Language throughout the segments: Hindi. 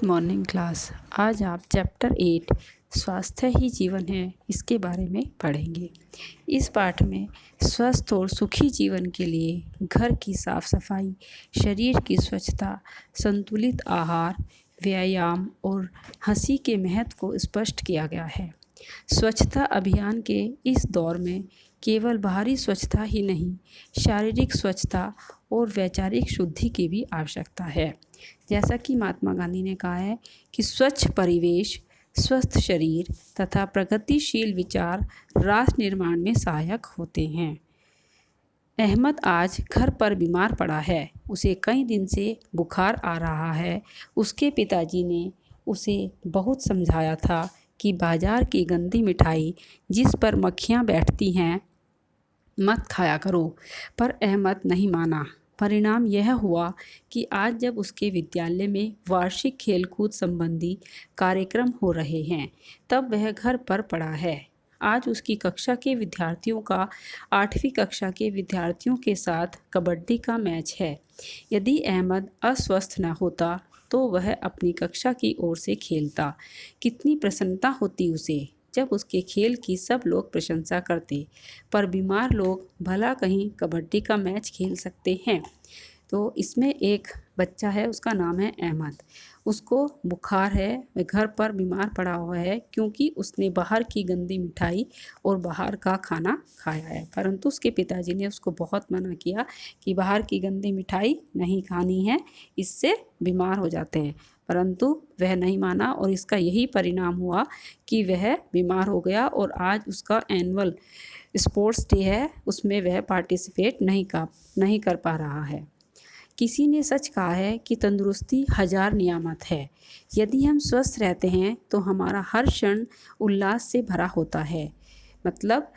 Good morning class. आज आप चैप्टर 8 स्वास्थ्य ही जीवन है इसके बारे में पढ़ेंगे। इस पाठ में स्वस्थ और सुखी जीवन के लिए घर की साफ सफाई, शरीर की स्वच्छता, संतुलित आहार, व्यायाम और हंसी के महत्व को स्पष्ट किया गया है। स्वच्छता अभियान के इस दौर में केवल बाहरी स्वच्छता ही नहीं, शारीरिक स्वच्छता और वैचारिक शुद्धि की भी आवश्यकता है। जैसा कि महात्मा गांधी ने कहा है कि स्वच्छ परिवेश, स्वस्थ शरीर तथा प्रगतिशील विचार राष्ट्र निर्माण में सहायक होते हैं। अहमद आज घर पर बीमार पड़ा है। उसे कई दिन से बुखार आ रहा है। उसके पिताजी ने उसे बहुत समझाया था कि बाजार की गंदी मिठाई जिस पर मक्खियाँ बैठती हैं मत खाया करो, पर अहमद नहीं माना। परिणाम यह हुआ कि आज जब उसके विद्यालय में वार्षिक खेलकूद संबंधी कार्यक्रम हो रहे हैं, तब वह घर पर पड़ा है। आज उसकी कक्षा के विद्यार्थियों का 8वीं कक्षा के विद्यार्थियों के साथ कबड्डी का मैच है। यदि अहमद अस्वस्थ न होता तो वह अपनी कक्षा की ओर से खेलता। कितनी प्रसन्नता होती उसे जब उसके खेल की सब लोग प्रशंसा करते, पर बीमार लोग भला कहीं कबड्डी का मैच खेल सकते हैं। तो इसमें एक बच्चा है, उसका नाम है अहमद। उसको बुखार है, वह घर पर बीमार पड़ा हुआ है क्योंकि उसने बाहर की गंदी मिठाई और बाहर का खाना खाया है। परंतु उसके पिताजी ने उसको बहुत मना किया कि बाहर की गंदी मिठाई नहीं खानी है, इससे बीमार हो जाते हैं। परंतु वह नहीं माना और इसका यही परिणाम हुआ कि वह बीमार हो गया और आज उसका एनुअल स्पोर्ट्स डे है, उसमें वह पार्टिसिपेट नहीं कर पा रहा है। किसी ने सच कहा है कि तंदुरुस्ती 1000 नियामत है। यदि हम स्वस्थ रहते हैं तो हमारा हर क्षण उल्लास से भरा होता है। मतलब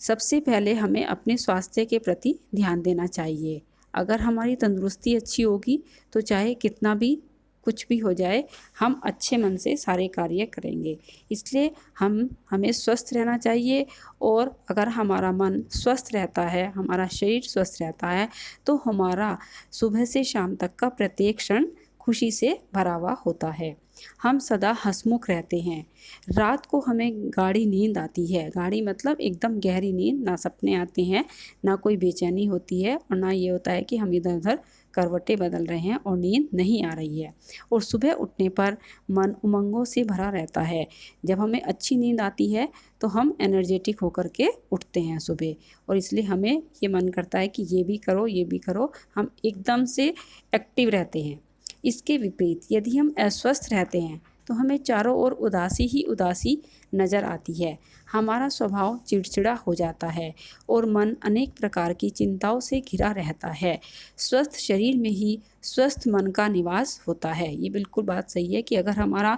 सबसे पहले हमें अपने स्वास्थ्य के प्रति ध्यान देना चाहिए। अगर हमारी तंदुरुस्ती अच्छी होगी तो चाहे कितना भी कुछ भी हो जाए, हम अच्छे मन से सारे कार्य करेंगे। इसलिए हमें स्वस्थ रहना चाहिए और अगर हमारा मन स्वस्थ रहता है, हमारा शरीर स्वस्थ रहता है, तो हमारा सुबह से शाम तक का प्रत्येक क्षण खुशी से भरा हुआ होता है। हम सदा हंसमुख रहते हैं। रात को हमें गाढ़ी नींद आती है। गाढ़ी मतलब एकदम गहरी नींद, ना सपने आते हैं, ना कोई बेचैनी होती है और ना ये होता है कि हम इधर उधर करवटें बदल रहे हैं और नींद नहीं आ रही है। और सुबह उठने पर मन उमंगों से भरा रहता है। जब हमें अच्छी नींद आती है तो हम एनर्जेटिक होकर के उठते हैं सुबह, और इसलिए हमें ये मन करता है कि ये भी करो, ये भी करो। हम एकदम से एक्टिव रहते हैं। इसके विपरीत यदि हम अस्वस्थ रहते हैं तो हमें चारों ओर उदासी ही उदासी नज़र आती है। हमारा स्वभाव चिड़चिड़ा हो जाता है और मन अनेक प्रकार की चिंताओं से घिरा रहता है। स्वस्थ शरीर में ही स्वस्थ मन का निवास होता है। ये बिल्कुल बात सही है कि अगर हमारा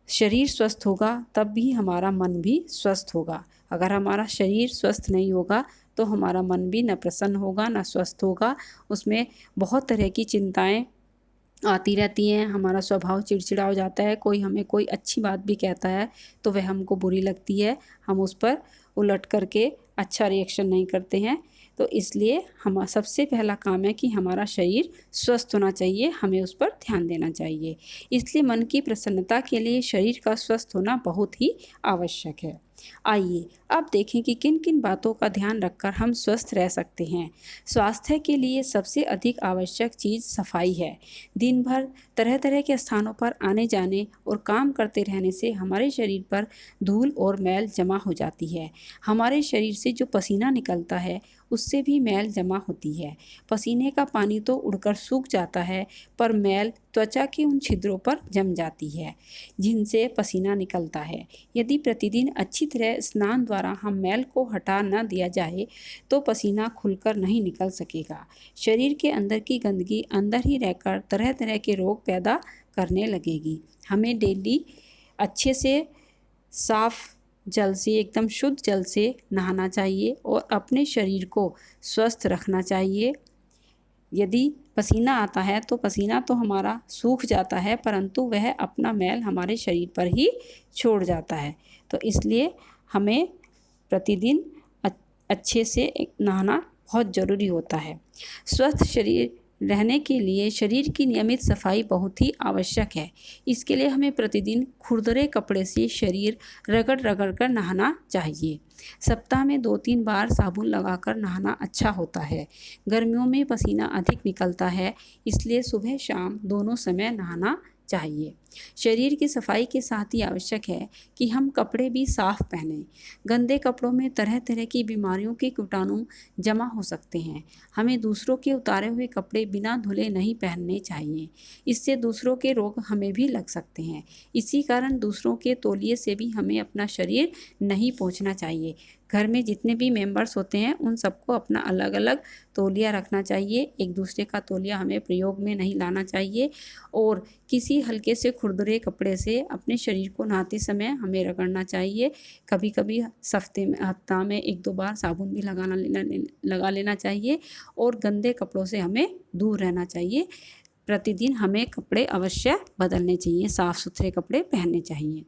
शरीर स्वस्थ होगा तब भी हमारा मन भी स्वस्थ होगा। अगर हमारा शरीर स्वस्थ नहीं होगा तो हमारा मन भी न प्रसन्न होगा, न स्वस्थ होगा। उसमें बहुत तरह की चिंताएं आती रहती हैं। हमारा स्वभाव चिड़चिड़ा हो जाता है। कोई हमें कोई अच्छी बात भी कहता है तो वह हमको बुरी लगती है, हम उस पर उलट करके अच्छा रिएक्शन नहीं करते हैं। तो इसलिए हम सबसे पहला काम है कि हमारा शरीर स्वस्थ होना चाहिए, हमें उस पर ध्यान देना चाहिए। इसलिए मन की प्रसन्नता के लिए शरीर का स्वस्थ होना बहुत ही आवश्यक है। आइए अब देखें कि किन किन बातों का ध्यान रखकर हम स्वस्थ रह सकते हैं। स्वास्थ्य के लिए सबसे अधिक आवश्यक चीज़ सफाई है। दिन भर तरह तरह के स्थानों पर आने जाने और काम करते रहने से हमारे शरीर पर धूल और मैल जमा हो जाती है। हमारे शरीर से जो पसीना निकलता है उससे भी मैल जमा होती है। पसीने का पानी तो उड़कर सूख जाता है, पर मैल त्वचा के उन छिद्रों पर जम जाती है जिनसे पसीना निकलता है। यदि प्रतिदिन अच्छी तरह स्नान द्वारा हम मैल को हटा न दिया जाए तो पसीना खुलकर नहीं निकल सकेगा। शरीर के अंदर की गंदगी अंदर ही रहकर तरह तरह के रोग पैदा करने लगेगी। हमें डेली अच्छे से साफ जल से, एकदम शुद्ध जल से नहाना चाहिए और अपने शरीर को स्वस्थ रखना चाहिए। यदि पसीना आता है तो पसीना तो हमारा सूख जाता है, परंतु वह अपना मैल हमारे शरीर पर ही छोड़ जाता है। तो इसलिए हमें प्रतिदिन अच्छे से नहाना बहुत ज़रूरी होता है। स्वस्थ शरीर रहने के लिए शरीर की नियमित सफाई बहुत ही आवश्यक है। इसके लिए हमें प्रतिदिन खुरदरे कपड़े से शरीर रगड़ रगड़ कर नहाना चाहिए। सप्ताह में 2-3 बार साबुन लगाकर नहाना अच्छा होता है। गर्मियों में पसीना अधिक निकलता है, इसलिए सुबह शाम दोनों समय नहाना चाहिए। शरीर की सफाई के साथ ही आवश्यक है कि हम कपड़े भी साफ पहनें। गंदे कपड़ों में तरह तरह की बीमारियों के कीटाणु जमा हो सकते हैं। हमें दूसरों के उतारे हुए कपड़े बिना धुले नहीं पहनने चाहिए। इससे दूसरों के रोग हमें भी लग सकते हैं। इसी कारण दूसरों के तौलिए से भी हमें अपना शरीर नहीं पोंछना चाहिए। घर में जितने भी मेंबर्स होते हैं उन सबको अपना अलग अलग तौलिया रखना चाहिए। एक दूसरे का तौलिया हमें प्रयोग में नहीं लाना चाहिए और किसी हल्के से खुरदुरे कपड़े से अपने शरीर को नहाते समय हमें रगड़ना चाहिए। कभी कभी हफ्ता में 1-2 बार साबुन भी लगा लेना चाहिए और गंदे कपड़ों से हमें दूर रहना चाहिए। प्रतिदिन हमें कपड़े अवश्य बदलने चाहिए, साफ़ सुथरे कपड़े पहनने चाहिए।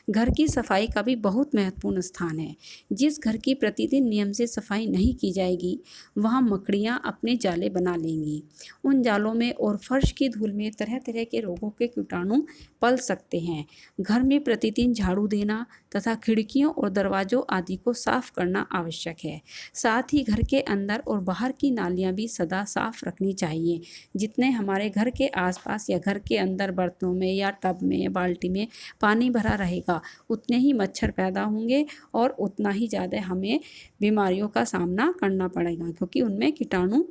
घर की सफाई का भी बहुत महत्वपूर्ण स्थान है। जिस घर की प्रतिदिन नियम से सफाई नहीं की जाएगी, वहाँ मकड़ियाँ अपने जाले बना लेंगी। उन जालों में और फर्श की धूल में तरह तरह के रोगों के कीटाणु पल सकते हैं। घर में प्रतिदिन झाड़ू देना तथा खिड़कियों और दरवाजों आदि को साफ करना आवश्यक है। साथ ही घर के अंदर और बाहर की नालियाँ भी सदा साफ रखनी चाहिए। जितने हमारे घर के आसपास या घर के अंदर बर्तनों में या टब में या बाल्टी में पानी भरा रहेगा, उतने ही मच्छर पैदा होंगे और उतना ही ज़्यादा हमें बीमारियों का सामना करना पड़ेगा, क्योंकि उनमें कीटाणु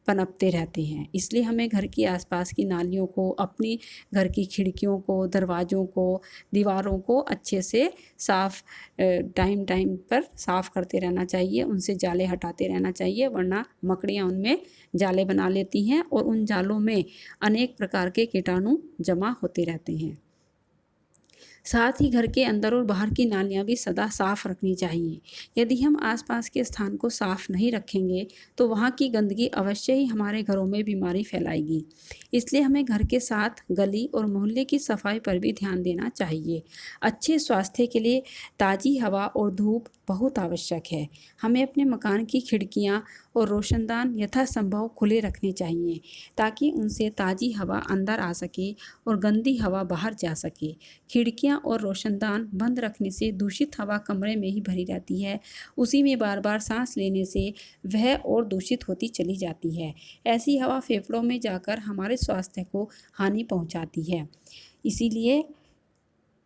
पनपते रहते हैं। इसलिए हमें घर के आसपास की नालियों को, अपनी घर की खिड़कियों को, दरवाज़ों को, दीवारों को अच्छे से साफ़ टाइम टाइम पर साफ़ करते रहना चाहिए। उनसे जाले हटाते रहना चाहिए, वरना मकड़ियाँ उनमें जाले बना लेती हैं और उन जालों में अनेक प्रकार के कीटाणु जमा होते रहते हैं। साथ ही घर के अंदर और बाहर की नालियाँ भी सदा साफ रखनी चाहिए। यदि हम आसपास के स्थान को साफ नहीं रखेंगे तो वहाँ की गंदगी अवश्य ही हमारे घरों में बीमारी फैलाएगी। इसलिए हमें घर के साथ गली और मोहल्ले की सफाई पर भी ध्यान देना चाहिए। अच्छे स्वास्थ्य के लिए ताज़ी हवा और धूप बहुत आवश्यक है। हमें अपने मकान की खिड़कियाँ और रोशनदान यथासंभव खुले रखने चाहिए, ताकि उनसे ताज़ी हवा अंदर आ सके और गंदी हवा बाहर जा सके। खिड़कियाँ और रोशनदान बंद रखने से दूषित हवा कमरे में ही भरी रहती है। उसी में बार बार सांस लेने से वह और दूषित होती चली जाती है। ऐसी हवा फेफड़ों में जाकर हमारे स्वास्थ्य को हानि पहुंचाती है। इसीलिए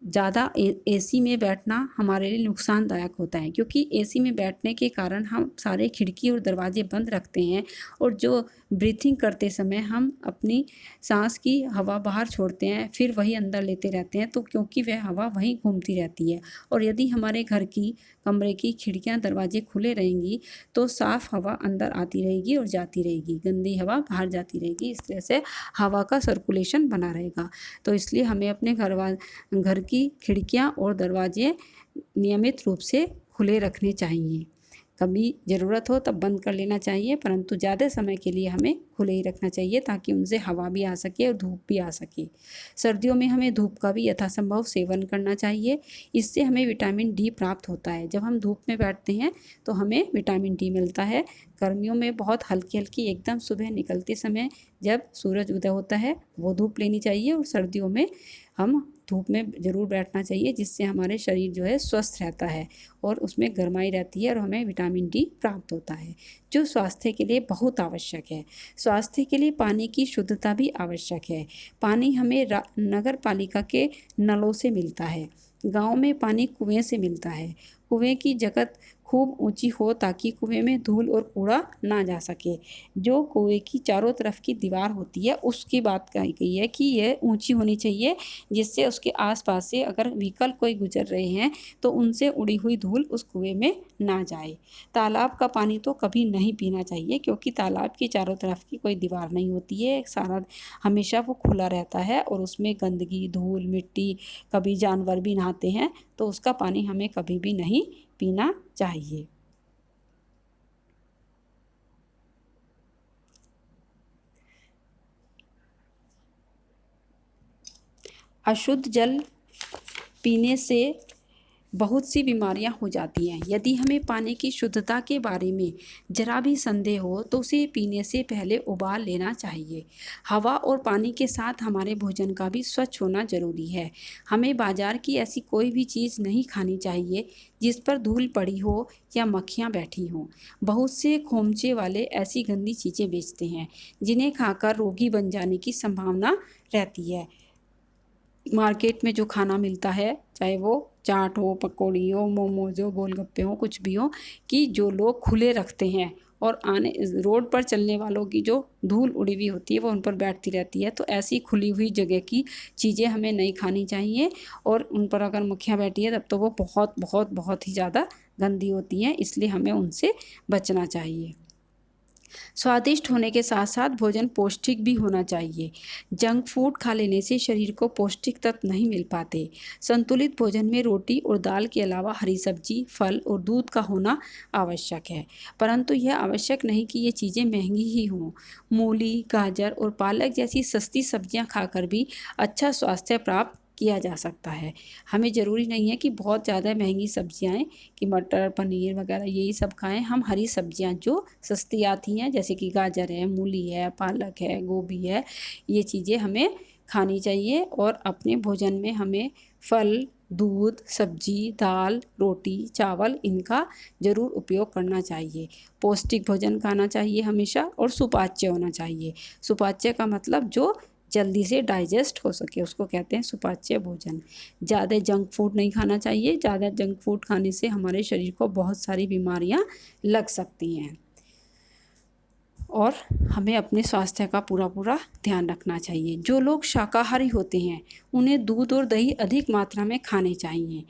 ज़्यादा एसी में बैठना हमारे लिए नुकसानदायक होता है, क्योंकि एसी में बैठने के कारण हम सारे खिड़की और दरवाजे बंद रखते हैं और जो ब्रीथिंग करते समय हम अपनी सांस की हवा बाहर छोड़ते हैं, फिर वही अंदर लेते रहते हैं, तो क्योंकि वह हवा वहीं घूमती रहती है। और यदि हमारे घर की कमरे की खिड़कियाँ दरवाजे खुले रहेंगी तो साफ़ हवा अंदर आती रहेगी और जाती रहेगी, गंदी हवा बाहर जाती रहेगी। इस तरह से हवा का सर्कुलेशन बना रहेगा। तो इसलिए हमें अपने घर की खिड़कियाँ और दरवाजे नियमित रूप से खुले रखने चाहिए। कभी ज़रूरत हो तब बंद कर लेना चाहिए, परंतु ज़्यादा समय के लिए हमें खुले ही रखना चाहिए, ताकि उनसे हवा भी आ सके और धूप भी आ सके। सर्दियों में हमें धूप का भी यथासंभव सेवन करना चाहिए। इससे हमें विटामिन डी प्राप्त होता है। जब हम धूप में बैठते हैं तो हमें विटामिन डी मिलता है। गर्मियों में बहुत हल्की हल्की एकदम सुबह निकलते समय जब सूरज उदय होता है वो धूप लेनी चाहिए, और सर्दियों में हम धूप में ज़रूर बैठना चाहिए, जिससे हमारे शरीर जो है स्वस्थ रहता है और उसमें गर्माई रहती है और हमें विटामिन डी प्राप्त होता है, जो स्वास्थ्य के लिए बहुत आवश्यक है। स्वास्थ्य के लिए पानी की शुद्धता भी आवश्यक है। पानी हमें नगर पालिका के नलों से मिलता है। गांव में पानी कुएं से मिलता है। कुएं की जगत खूब ऊंची हो ताकि कुएं में धूल और कूड़ा ना जा सके। जो कुएं की चारों तरफ की दीवार होती है उसकी बात कही गई है कि यह ऊंची होनी चाहिए, जिससे उसके आसपास से अगर व्हीकल कोई गुजर रहे हैं तो उनसे उड़ी हुई धूल उस कुएं में ना जाए। तालाब का पानी तो कभी नहीं पीना चाहिए, क्योंकि तालाब की चारों तरफ की कोई दीवार नहीं होती है, सारा हमेशा वो खुला रहता है और उसमें गंदगी, धूल, मिट्टी, कभी जानवर भी नहाते हैं, तो उसका पानी हमें कभी भी नहीं पीना चाहिए। अशुद्ध जल पीने से बहुत सी बीमारियां हो जाती हैं। यदि हमें पानी की शुद्धता के बारे में जरा भी संदेह हो तो उसे पीने से पहले उबाल लेना चाहिए। हवा और पानी के साथ हमारे भोजन का भी स्वच्छ होना जरूरी है। हमें बाजार की ऐसी कोई भी चीज़ नहीं खानी चाहिए जिस पर धूल पड़ी हो या मक्खियाँ बैठी हों। बहुत से खोमचे वाले ऐसी गंदी चीज़ें बेचते हैं जिन्हें खाकर रोगी बन जाने की संभावना रहती है। मार्केट में जो खाना मिलता है, चाहे वो चाट हो, पकौड़ी हो, मोमोज हो, गोलगप्पे हो, कुछ भी हो, कि जो लोग खुले रखते हैं और आने रोड पर चलने वालों की जो धूल उड़ी हुई होती है वो उन पर बैठती रहती है। तो ऐसी खुली हुई जगह की चीज़ें हमें नहीं खानी चाहिए और उन पर अगर मक्खियाँ बैठी है तब तो वो बहुत बहुत बहुत ही ज़्यादा गंदी होती हैं, इसलिए हमें उनसे बचना चाहिए। स्वादिष्ट होने के साथ साथ भोजन पौष्टिक भी होना चाहिए। जंक फूड खा लेने से शरीर को पौष्टिक तत्व नहीं मिल पाते। संतुलित भोजन में रोटी और दाल के अलावा हरी सब्जी, फल और दूध का होना आवश्यक है, परंतु यह आवश्यक नहीं कि ये चीज़ें महंगी ही हों। मूली, गाजर और पालक जैसी सस्ती सब्जियां खाकर भी अच्छा स्वास्थ्य प्राप्त किया जा सकता है। हमें ज़रूरी नहीं है कि बहुत ज़्यादा महंगी सब्जियां आएँ, कि मटर, पनीर वगैरह यही सब खाएं। हम हरी सब्जियां जो सस्ती आती हैं, जैसे कि गाजर है, मूली है, पालक है, गोभी है, ये चीज़ें हमें खानी चाहिए। और अपने भोजन में हमें फल, दूध, सब्जी, दाल, रोटी, चावल इनका ज़रूर उपयोग करना चाहिए। पौष्टिक भोजन खाना चाहिए हमेशा और सुपाच्य होना चाहिए। सुपाच्य का मतलब जो जल्दी से डाइजेस्ट हो सके, उसको कहते हैं सुपाच्य भोजन। ज़्यादा जंक फूड नहीं खाना चाहिए। ज़्यादा जंक फूड खाने से हमारे शरीर को बहुत सारी बीमारियां लग सकती हैं और हमें अपने स्वास्थ्य का पूरा ध्यान रखना चाहिए। जो लोग शाकाहारी होते हैं उन्हें दूध और दही अधिक मात्रा में खाने चाहिए।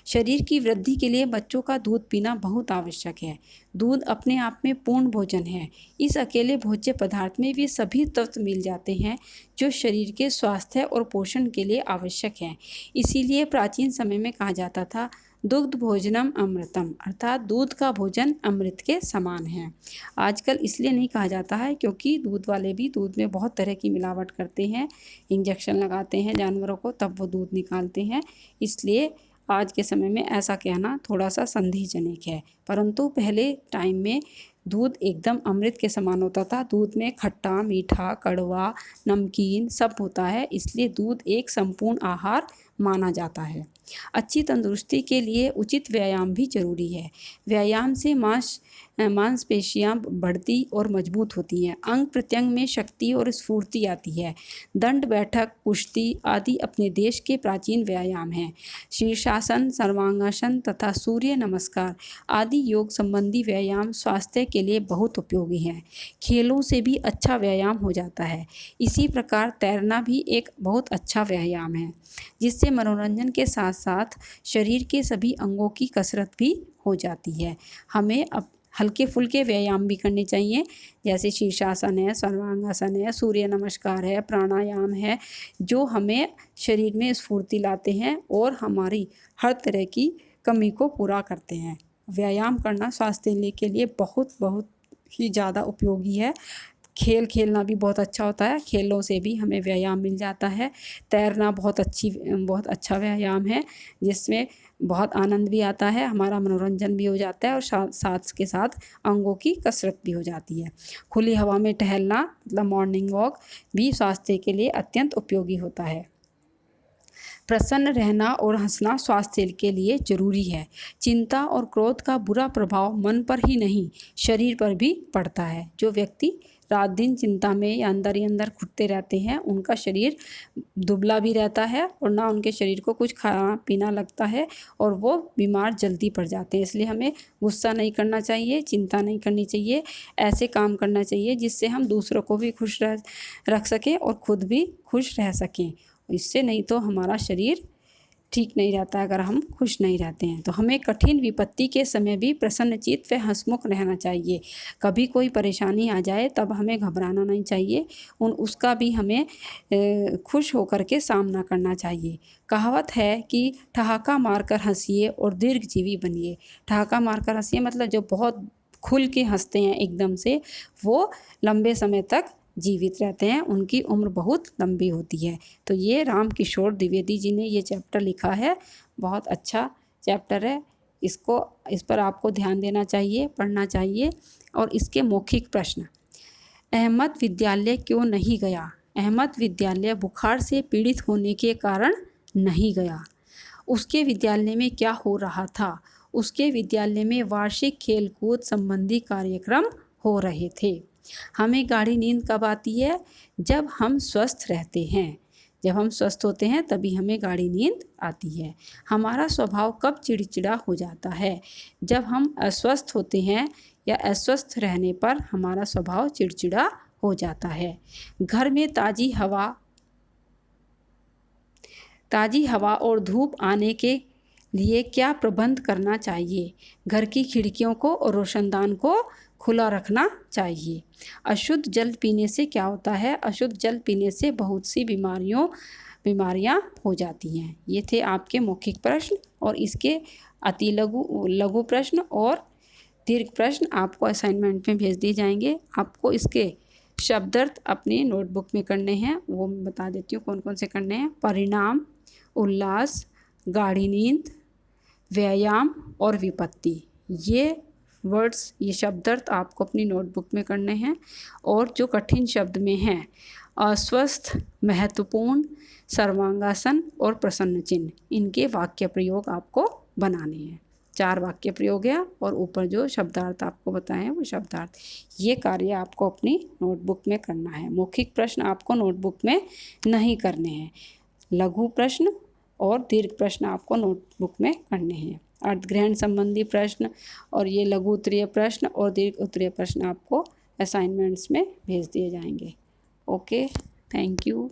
शरीर की वृद्धि के लिए बच्चों का दूध पीना बहुत आवश्यक है। दूध अपने आप में पूर्ण भोजन है। इस अकेले भोज्य पदार्थ में वे सभी तत्व मिल जाते हैं जो शरीर के स्वास्थ्य और पोषण के लिए आवश्यक हैं। इसीलिए प्राचीन समय में कहा जाता था, दुग्ध भोजनम अमृतम, अर्थात दूध का भोजन अमृत के समान है। आजकल इसलिए नहीं कहा जाता है क्योंकि दूध वाले भी दूध में बहुत तरह की मिलावट करते हैं, इंजेक्शन लगाते हैं जानवरों को, तब वो दूध निकालते हैं। इसलिए आज के समय में ऐसा कहना थोड़ा सा संदेहजनक है, परंतु पहले टाइम में दूध एकदम अमृत के समान होता था। दूध में खट्टा, मीठा, कड़वा, नमकीन सब होता है, इसलिए दूध एक संपूर्ण आहार माना जाता है। अच्छी तंदुरुस्ती के लिए उचित व्यायाम भी जरूरी है। व्यायाम से मांसपेशियां बढ़ती और मजबूत होती हैं। अंग प्रत्यंग में शक्ति और स्फूर्ति आती है। दंड बैठक, कुश्ती आदि अपने देश के प्राचीन व्यायाम हैं। शीर्षासन, सर्वांगासन तथा सूर्य नमस्कार आदि योग संबंधी व्यायाम स्वास्थ्य के लिए बहुत उपयोगी हैं। खेलों से भी अच्छा व्यायाम हो जाता है। इसी प्रकार तैरना भी एक बहुत अच्छा व्यायाम है, जिससे मनोरंजन के साथ साथ शरीर के सभी अंगों की कसरत भी हो जाती है। हमें अब हल्के फुल्के व्यायाम भी करने चाहिए, जैसे शीर्षासन है, सर्वांगासन है, सूर्य नमस्कार है, प्राणायाम है, जो हमें शरीर में स्फूर्ति लाते हैं और हमारी हर तरह की कमी को पूरा करते हैं। व्यायाम करना स्वास्थ्य के लिए बहुत बहुत ही ज़्यादा उपयोगी है। खेल खेलना भी बहुत अच्छा होता है, खेलों से भी हमें व्यायाम मिल जाता है। तैरना बहुत अच्छा व्यायाम है, जिसमें बहुत आनंद भी आता है, हमारा मनोरंजन भी हो जाता है और साथ के साथ अंगों की कसरत भी हो जाती है। खुली हवा में टहलना मतलब मॉर्निंग वॉक भी स्वास्थ्य के लिए अत्यंत उपयोगी होता है। प्रसन्न रहना और हंसना स्वास्थ्य के लिए जरूरी है। चिंता और क्रोध का बुरा प्रभाव मन पर ही नहीं, शरीर पर भी पड़ता है। जो व्यक्ति रात दिन चिंता में या अंदर ही अंदर घुटते रहते हैं, उनका शरीर दुबला भी रहता है और ना उनके शरीर को कुछ खाना पीना लगता है और वो बीमार जल्दी पड़ जाते हैं। इसलिए हमें गुस्सा नहीं करना चाहिए, चिंता नहीं करनी चाहिए, ऐसे काम करना चाहिए जिससे हम दूसरों को भी खुश रख सकें और खुद भी खुश रह सकें। इससे नहीं तो हमारा शरीर ठीक नहीं रहता है अगर हम खुश नहीं रहते हैं। तो हमें कठिन विपत्ति के समय भी प्रसन्नचित्त व हंसमुख रहना चाहिए। कभी कोई परेशानी आ जाए तब हमें घबराना नहीं चाहिए, उसका भी हमें खुश होकर के सामना करना चाहिए। कहावत है कि ठहाका मारकर हंसिए और दीर्घजीवी बनिए। ठहाका मारकर हंसिए मतलब जो बहुत खुल के हंसते हैं एकदम से, वो लंबे समय तक जीवित रहते हैं, उनकी उम्र बहुत लंबी होती है। तो ये राम किशोर द्विवेदी जी ने ये चैप्टर लिखा है, बहुत अच्छा चैप्टर है, इस पर आपको ध्यान देना चाहिए, पढ़ना चाहिए। और इसके मौखिक प्रश्न। अहमद विद्यालय क्यों नहीं गया? अहमद विद्यालय बुखार से पीड़ित होने के कारण नहीं गया। उसके विद्यालय में क्या हो रहा था? उसके विद्यालय में वार्षिक खेलकूद संबंधी कार्यक्रम हो रहे थे। हमें गाढ़ी नींद कब आती है? जब हम स्वस्थ रहते हैं। जब हम स्वस्थ होते हैं तभी हमें गाढ़ी नींद आती है। हमारा स्वभाव कब चिड़चिड़ा हो जाता है? जब हम अस्वस्थ होते हैं या अस्वस्थ रहने पर हमारा स्वभाव चिड़चिड़ा हो जाता है। घर में ताज़ी हवा और धूप आने के लिए क्या प्रबंध करना चाहिए? घर की खिड़कियों को और रोशनदान को खुला रखना चाहिए। अशुद्ध जल पीने से क्या होता है? अशुद्ध जल पीने से बहुत सी बीमारियां हो जाती हैं। ये थे आपके मौखिक प्रश्न और इसके अति लघु प्रश्न और दीर्घ प्रश्न आपको असाइनमेंट में भेज दिए जाएंगे। आपको इसके शब्दार्थ अपनी नोटबुक में करने हैं, वो मैं बता देती हूँ कौन कौन से करने हैं। परिणाम, उल्लास, गाढ़ी नींद, व्यायाम और विपत्ति, ये वर्ड्स, ये शब्दार्थ आपको अपनी नोटबुक में करने हैं। और जो कठिन शब्द में हैं, अस्वस्थ, महत्वपूर्ण, सर्वांगासन और प्रसन्न चिन्ह, इनके वाक्य प्रयोग आपको बनाने हैं। 4 वाक्य प्रयोग है और ऊपर जो शब्दार्थ आपको बताए हैं वो शब्दार्थ। ये कार्य आपको अपनी नोटबुक में करना है। मौखिक प्रश्न आपको नोटबुक में नहीं करने हैं। लघु प्रश्न और दीर्घ प्रश्न आपको नोटबुक में करने हैं। अर्थग्रहण संबंधी प्रश्न और ये लघु उत्तरीय प्रश्न और दीर्घ उत्तरीय प्रश्न आपको असाइनमेंट्स में भेज दिए जाएंगे। Okay, thank you.